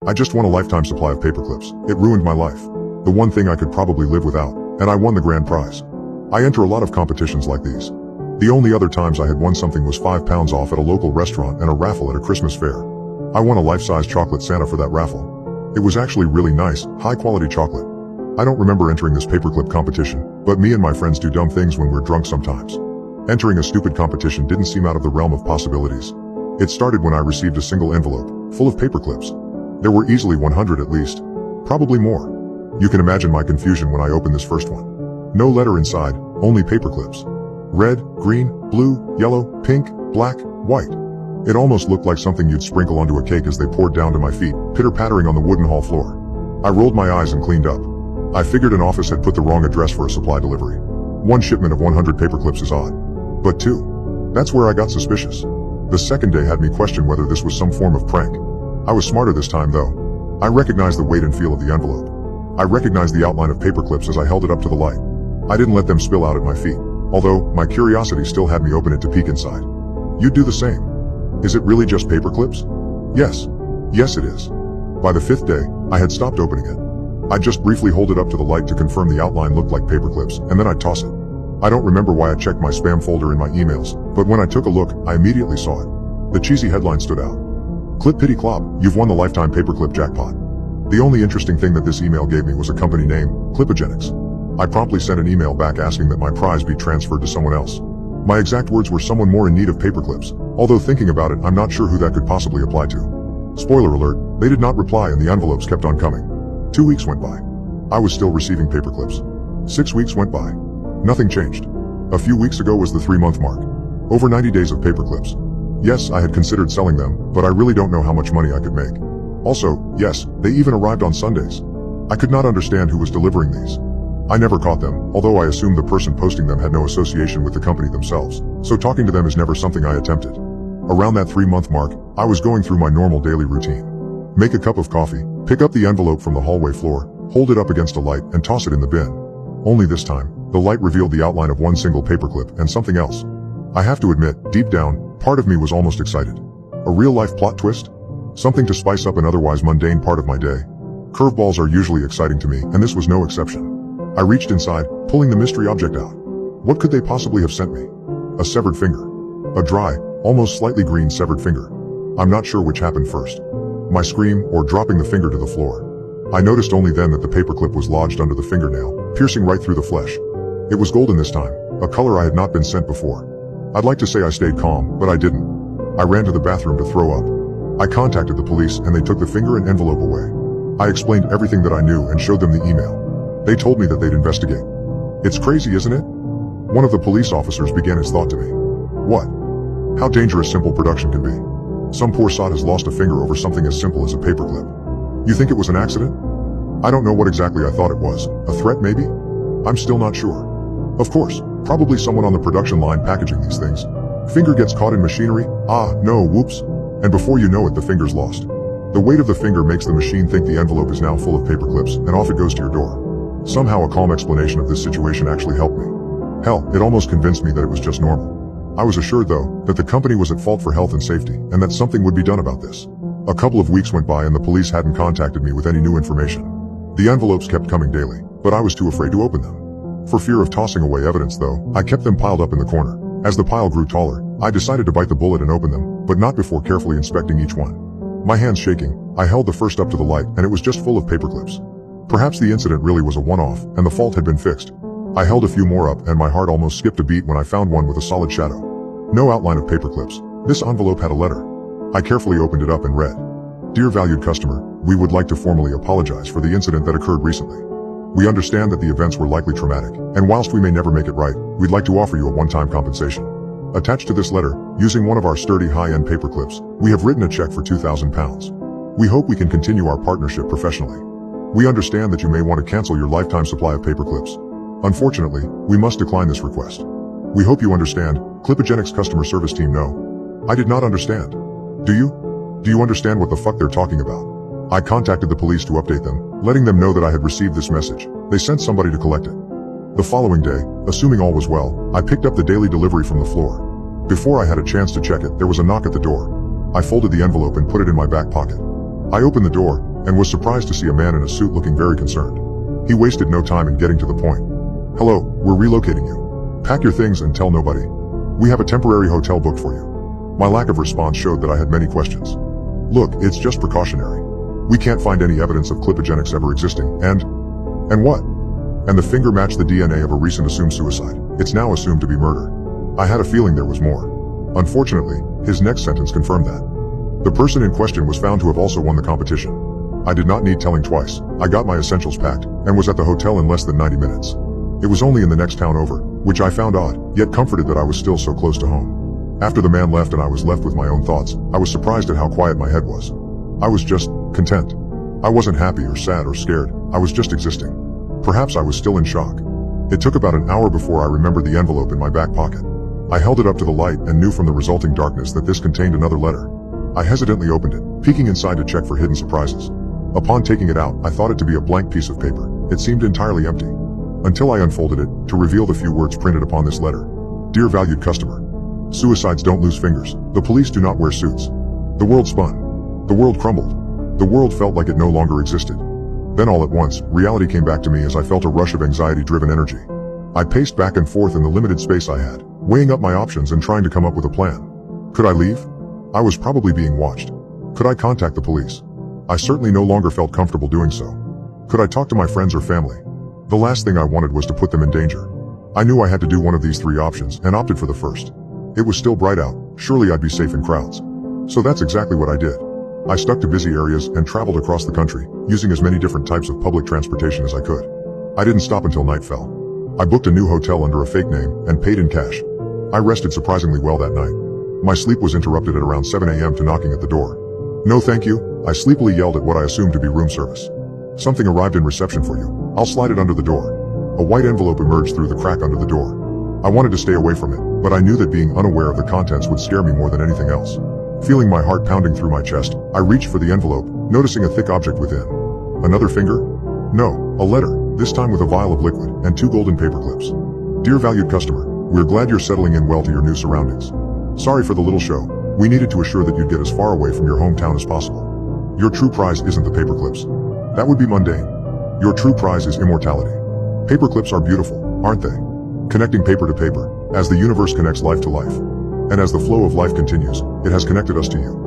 I just won a lifetime supply of paperclips. It ruined my life. The one thing I could probably live without, and I won the grand prize. I enter a lot of competitions like these. The only other times I had won something was £5 off at a local restaurant and a raffle at a Christmas fair. I won a life-size chocolate Santa for that raffle. It was actually really nice, high-quality chocolate. I don't remember entering this paperclip competition, but me and my friends do dumb things when we're drunk sometimes. Entering a stupid competition didn't seem out of the realm of possibilities. It started when I received a single envelope, full of paperclips. There were easily 100 at least. Probably more. You can imagine my confusion when I opened this first one. No letter inside, only paperclips. Red, green, blue, yellow, pink, black, white. It almost looked like something you'd sprinkle onto a cake as they poured down to my feet, pitter-pattering on the wooden hall floor. I rolled my eyes and cleaned up. I figured an office had put the wrong address for a supply delivery. One shipment of 100 paperclips is odd. But two. That's where I got suspicious. The second day had me question whether this was some form of prank. I was smarter this time though. I recognized the weight and feel of the envelope. I recognized the outline of paperclips as I held it up to the light. I didn't let them spill out at my feet, although my curiosity still had me open it to peek inside. You'd do the same. Is it really just paperclips? Yes. Yes it is. By the fifth day, I had stopped opening it. I'd just briefly hold it up to the light to confirm the outline looked like paperclips, and then I'd toss it. I don't remember why I checked my spam folder in my emails, but when I took a look, I immediately saw it. The cheesy headline stood out. Clip Pity Clop, you've won the lifetime paperclip jackpot. The only interesting thing that this email gave me was a company name, Clipogenics. I promptly sent an email back asking that my prize be transferred to someone else. My exact words were someone more in need of paperclips, although thinking about it, I'm not sure who that could possibly apply to. Spoiler alert, they did not reply and the envelopes kept on coming. 2 weeks went by. I was still receiving paperclips. 6 weeks went by. Nothing changed. A few weeks ago was the 3-month mark. Over 90 days of paperclips. Yes, I had considered selling them, but I really don't know how much money I could make. Also, yes, they even arrived on Sundays. I could not understand who was delivering these. I never caught them, although I assumed the person posting them had no association with the company themselves, so talking to them is never something I attempted. Around that 3-month mark, I was going through my normal daily routine. Make a cup of coffee, pick up the envelope from the hallway floor, hold it up against a light, and toss it in the bin. Only this time, the light revealed the outline of one single paperclip and something else. I have to admit, deep down, part of me was almost excited. A real-life plot twist? Something to spice up an otherwise mundane part of my day. Curveballs are usually exciting to me, and this was no exception. I reached inside, pulling the mystery object out. What could they possibly have sent me? A severed finger. A dry, almost slightly green severed finger. I'm not sure which happened first. My scream, or dropping the finger to the floor. I noticed only then that the paperclip was lodged under the fingernail, piercing right through the flesh. It was golden this time, a color I had not been sent before. I'd like to say I stayed calm, but I didn't. I ran to the bathroom to throw up. I contacted the police and they took the finger and envelope away. I explained everything that I knew and showed them the email. They told me that they'd investigate. It's crazy, isn't it? One of the police officers began his thought to me. What? How dangerous simple production can be. Some poor sod has lost a finger over something as simple as a paperclip. You think it was an accident? I don't know what exactly I thought it was. A threat maybe? I'm still not sure. Of course, probably someone on the production line packaging these things. Finger gets caught in machinery, no, whoops. And before you know it, the finger's lost. The weight of the finger makes the machine think the envelope is now full of paperclips, and off it goes to your door. Somehow a calm explanation of this situation actually helped me. Hell, it almost convinced me that it was just normal. I was assured though, that the company was at fault for health and safety, and that something would be done about this. A couple of weeks went by and the police hadn't contacted me with any new information. The envelopes kept coming daily, but I was too afraid to open them. For fear of tossing away evidence though, I kept them piled up in the corner. As the pile grew taller, I decided to bite the bullet and open them, but not before carefully inspecting each one. My hands shaking, I held the first up to the light and it was just full of paperclips. Perhaps the incident really was a one-off, and the fault had been fixed. I held a few more up and my heart almost skipped a beat when I found one with a solid shadow. No outline of paperclips. This envelope had a letter. I carefully opened it up and read. Dear valued customer, we would like to formally apologize for the incident that occurred recently. We understand that the events were likely traumatic, and whilst we may never make it right, we'd like to offer you a one-time compensation. Attached to this letter, using one of our sturdy high-end paperclips, we have written a check for £2,000. We hope we can continue our partnership professionally. We understand that you may want to cancel your lifetime supply of paperclips. Unfortunately, we must decline this request. We hope you understand. Clipogenics customer service team. No. I did not understand. Do you? Do you understand what the fuck they're talking about? I contacted the police to update them, letting them know that I had received this message. They sent somebody to collect it. The following day, assuming all was well, I picked up the daily delivery from the floor. Before I had a chance to check it, there was a knock at the door. I folded the envelope and put it in my back pocket. I opened the door, and was surprised to see a man in a suit looking very concerned. He wasted no time in getting to the point. "Hello, we're relocating you. Pack your things and tell nobody. We have a temporary hotel booked for you." My lack of response showed that I had many questions. "Look, it's just precautionary. We can't find any evidence of clipogenics ever existing, and what?" And the finger matched the DNA of a recent assumed suicide. It's now assumed to be murder. I had a feeling there was more. Unfortunately, his next sentence confirmed that. The person in question was found to have also won the competition. I did not need telling twice. I got my essentials packed, and was at the hotel in less than 90 minutes. It was only in the next town over, which I found odd, yet comforted that I was still so close to home. After the man left and I was left with my own thoughts, I was surprised at how quiet my head was. I was just content. I wasn't happy or sad or scared, I was just existing. Perhaps I was still in shock. It took about an hour before I remembered the envelope in my back pocket. I held it up to the light and knew from the resulting darkness that this contained another letter. I hesitantly opened it, peeking inside to check for hidden surprises. Upon taking it out, I thought it to be a blank piece of paper. It seemed entirely empty. Until I unfolded it, to reveal the few words printed upon this letter. "Dear valued customer. Suicides don't lose fingers. The police do not wear suits." The world spun. The world crumbled. The world felt like it no longer existed. Then all at once, reality came back to me as I felt a rush of anxiety-driven energy. I paced back and forth in the limited space I had, weighing up my options and trying to come up with a plan. Could I leave? I was probably being watched. Could I contact the police? I certainly no longer felt comfortable doing so. Could I talk to my friends or family? The last thing I wanted was to put them in danger. I knew I had to do one of these three options and opted for the first. It was still bright out, surely I'd be safe in crowds. So that's exactly what I did. I stuck to busy areas and traveled across the country, using as many different types of public transportation as I could. I didn't stop until night fell. I booked a new hotel under a fake name and paid in cash. I rested surprisingly well that night. My sleep was interrupted at around 7 a.m. to knocking at the door. "No thank you," I sleepily yelled at what I assumed to be room service. "Something arrived in reception for you. I'll slide it under the door." A white envelope emerged through the crack under the door. I wanted to stay away from it, but I knew that being unaware of the contents would scare me more than anything else. Feeling my heart pounding through my chest, I reached for the envelope, noticing a thick object within. Another finger? No, a letter, this time with a vial of liquid and 2 golden paperclips. "Dear valued customer, we're glad you're settling in well to your new surroundings. Sorry for the little show. We needed to assure that you'd get as far away from your hometown as possible. Your true prize isn't the paperclips. That would be mundane. Your true prize is immortality. Paperclips are beautiful, aren't they? Connecting paper to paper, as the universe connects life to life. And as the flow of life continues, it has connected us to you.